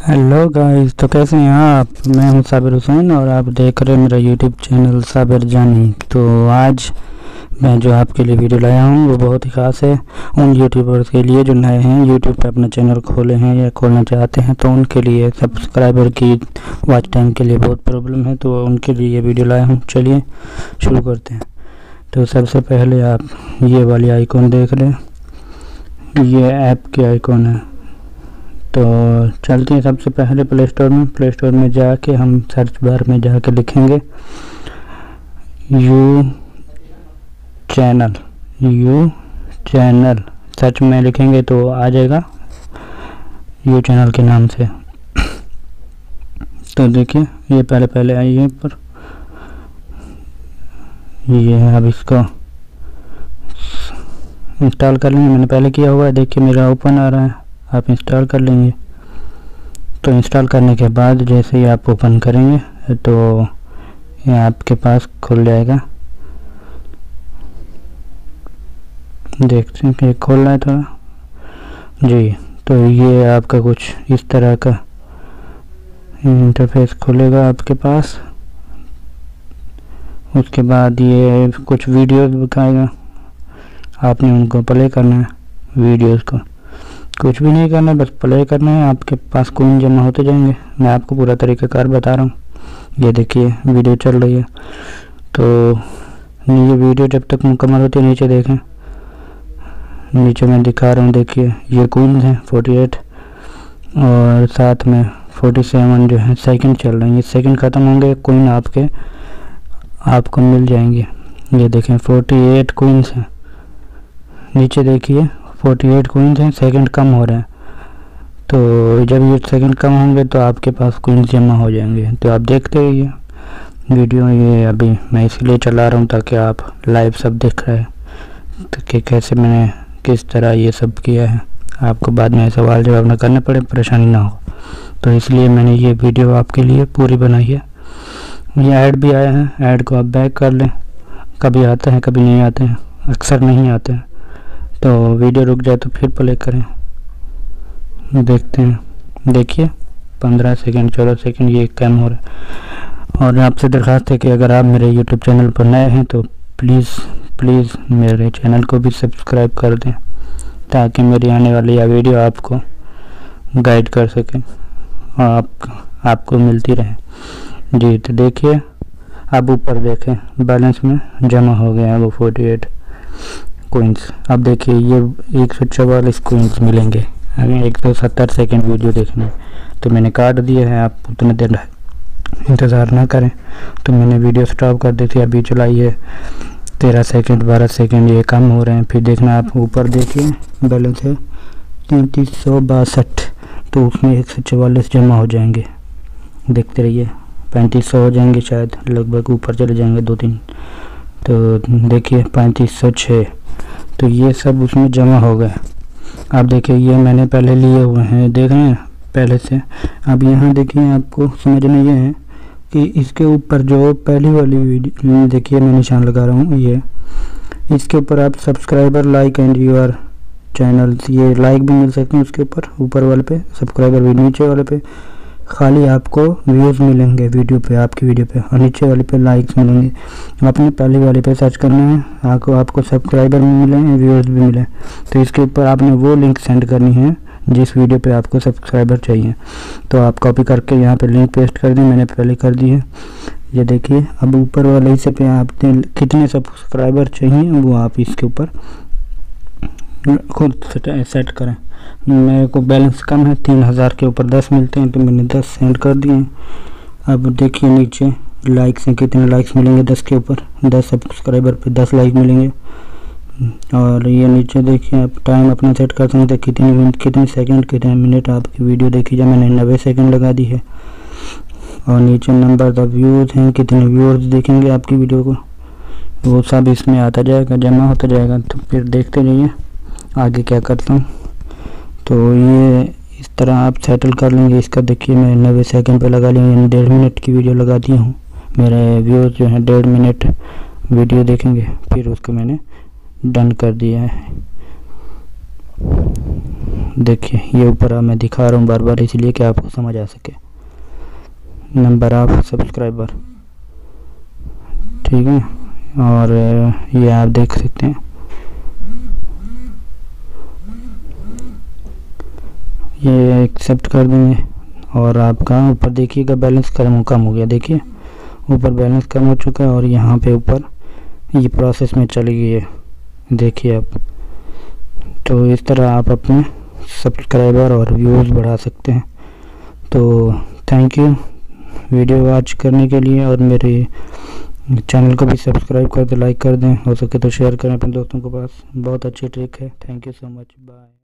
Hello guys, तो कैसे हैं आप। मैं हूं साबिर हुसैन और आप देख रहे हैं मेरा यूट्यूब चैनल साबिर जानी। तो आज मैं जो आपके लिए वीडियो लाया हूं वो बहुत ही ख़ास है उन यूट्यूबर्स के लिए जो नए हैं, यूट्यूब पे अपना चैनल खोले हैं या खोलना चाहते हैं। तो उनके लिए सब्सक्राइबर की वॉच टाइम के लिए बहुत प्रॉब्लम है, तो उनके लिए ये वीडियो लाया हूँ। चलिए शुरू करते हैं। तो सबसे पहले आप ये वाली आइकॉन देख लें, ये ऐप की आइकॉन है। तो चलते हैं सबसे पहले प्ले स्टोर में जाके हम सर्च बार में जाके लिखेंगे यू चैनल सर्च में लिखेंगे तो आ जाएगा यू चैनल के नाम से। तो देखिए ये पहले आई है पर ये है। अब इसको इंस्टॉल कर लेंगे, मैंने पहले किया हुआ है। देखिए मेरा ओपन आ रहा है, आप इंस्टॉल कर लेंगे। तो इंस्टॉल करने के बाद जैसे ही आप ओपन करेंगे तो ये आपके पास खुल जाएगा। देखते हैं कि खोल रहा है थोड़ा जी। तो ये आपका कुछ इस तरह का इंटरफेस खुलेगा आपके पास। उसके बाद ये कुछ वीडियोस दिखाएगा, आपने उनको प्ले करना है। वीडियोस को कुछ भी नहीं करना, बस प्ले करना है, आपके पास कॉइन जमा होते जाएंगे। मैं आपको पूरा तरीक़ाकार बता रहा हूँ। ये देखिए वीडियो चल रही है। तो ये वीडियो जब तक मुकम्मल होती है, नीचे देखें, नीचे मैं दिखा रहा हूँ। देखिए ये कॉइन्स हैं 48 और साथ में 47 जो है सेकंड चल रहे हैं। ये सेकंड ख़त्म होंगे, कॉइन आपको मिल जाएंगे। ये देखें 48 कॉइन्स हैं। नीचे देखिए 48 कॉइन्स हैं, सेकंड कम हो रहे हैं। तो जब ये सेकंड कम होंगे तो आपके पास कॉइन्स जमा हो जाएंगे। तो आप देखते रहिए वीडियो। ये अभी मैं इसलिए चला रहा हूँ ताकि आप लाइव सब देख रहे हैं कि कैसे मैंने किस तरह ये सब किया है, आपको बाद में सवाल जवाब ना करने पड़े, परेशानी ना हो। तो इसलिए मैंने ये वीडियो आपके लिए पूरी बनाई है। ये ऐड भी आया है, ऐड को आप बैक कर लें। कभी आते हैं कभी नहीं आते हैं, अक्सर नहीं आते हैं। तो वीडियो रुक जाए तो फिर प्ले करें, देखते हैं। देखिए 15 सेकंड 14 सेकंड ये कम हो रहा है। और आपसे दरख्वास्त है कि अगर आप मेरे यूट्यूब चैनल पर नए हैं तो प्लीज़ मेरे चैनल को भी सब्सक्राइब कर दें ताकि मेरी आने वाली यह वीडियो आपको गाइड कर सके और आपको मिलती रहे जी। तो देखिए अब ऊपर देखें, बैलेंस में जमा हो गया है वो 48 कॉइन्स। अब देखिए ये 144 कॉइन्स मिलेंगे अगर 170 सेकंड वीडियो देखने। तो मैंने काट दिया है, आप उतने देर इंतज़ार ना करें। तो मैंने वीडियो स्टॉप कर दी थी, अभी चलाई है 13 सेकंड 12 सेकंड, ये कम हो रहे हैं। फिर देखना आप ऊपर देखिए बैलेंस है 3362। तो उसमें 144 जमा हो जाएंगे, देखते रहिए। 3500 हो जाएंगे शायद, लगभग ऊपर चले जाएंगे 2-3। तो देखिए 3506। तो ये सब उसमें जमा हो गए। आप देखिए ये मैंने पहले लिए हुए हैं, देख रहे हैं पहले से। अब यहाँ देखिए आपको समझना ये है कि इसके ऊपर जो पहली वाली वीडियो देखिए मैं निशान लगा रहा हूँ, ये इसके ऊपर आप subscriber like and your channels, ये लाइक भी मिल सकते हैं उसके ऊपर वाले पे, सब्सक्राइबर भी नीचे वाले पे खाली आपको व्यूज़ मिलेंगे वीडियो पे, आपकी वीडियो पे, और नीचे वाले पे लाइक्स मिलेंगे। आपने पहले वाले पे सर्च करना है, आपको सब्सक्राइबर भी मिले व्यूअर्स भी मिले। तो इसके ऊपर आपने वो लिंक सेंड करनी है जिस वीडियो पे आपको सब्सक्राइबर चाहिए। तो आप कॉपी करके यहाँ पे लिंक पेस्ट कर दें, मैंने पहले कर दी है। ये देखिए अब ऊपर वाले हिस्से पे आपने कितने सब्सक्राइबर चाहिए वो आप इसके ऊपर खुद सेट करें। मेरे को बैलेंस कम है, 3000 के ऊपर 10 मिलते हैं तो मैंने 10 सेंड कर दिए। अब देखिए नीचे लाइक्स हैं, कितने लाइक्स मिलेंगे 10 के ऊपर, 10 सब्सक्राइबर पे 10 लाइक मिलेंगे। और ये नीचे देखिए आप टाइम अपना सेट कर सकते हैं, कितने सेकंड कितने मिनट आपकी वीडियो देखी जाए। मैंने 90 सेकंड लगा दी है। और नीचे नंबर ऑफ व्यूज़ हैं, कितने व्यूअर्स देखेंगे आपकी वीडियो को, वो सब इसमें आता जाएगा, जमा होता जाएगा। तो फिर देखते रहिए आगे क्या करता हूँ। तो ये इस तरह आप सेटल कर लेंगे इसका। देखिए मैं 90 सेकंड पे लगा लिया, यानी 1.5 मिनट की वीडियो लगा दी हूँ। मेरे व्यूअर्स जो हैं 1.5 मिनट वीडियो देखेंगे, फिर उसको मैंने डन कर दिया है। देखिए ये ऊपर मैं दिखा रहा हूँ बार बार इसलिए कि आपको समझ आ सके। नंबर ऑफ सब्सक्राइबर, ठीक है। और ये आप देख सकते हैं, ये एक्सेप्ट कर देंगे और आपका ऊपर देखिएगा बैलेंस कम हो गया। देखिए ऊपर बैलेंस कम हो चुका है और यहाँ पे ऊपर ये प्रोसेस में चली गई है, देखिए आप। तो इस तरह आप अपने सब्सक्राइबर और व्यूज़ बढ़ा सकते हैं। तो थैंक यू वीडियो वॉच करने के लिए, और मेरे चैनल को भी सब्सक्राइब कर दें, लाइक कर दें, हो सके तो शेयर करें अपने दोस्तों के पास। बहुत अच्छी ट्रिक है। Thank you so much, bye.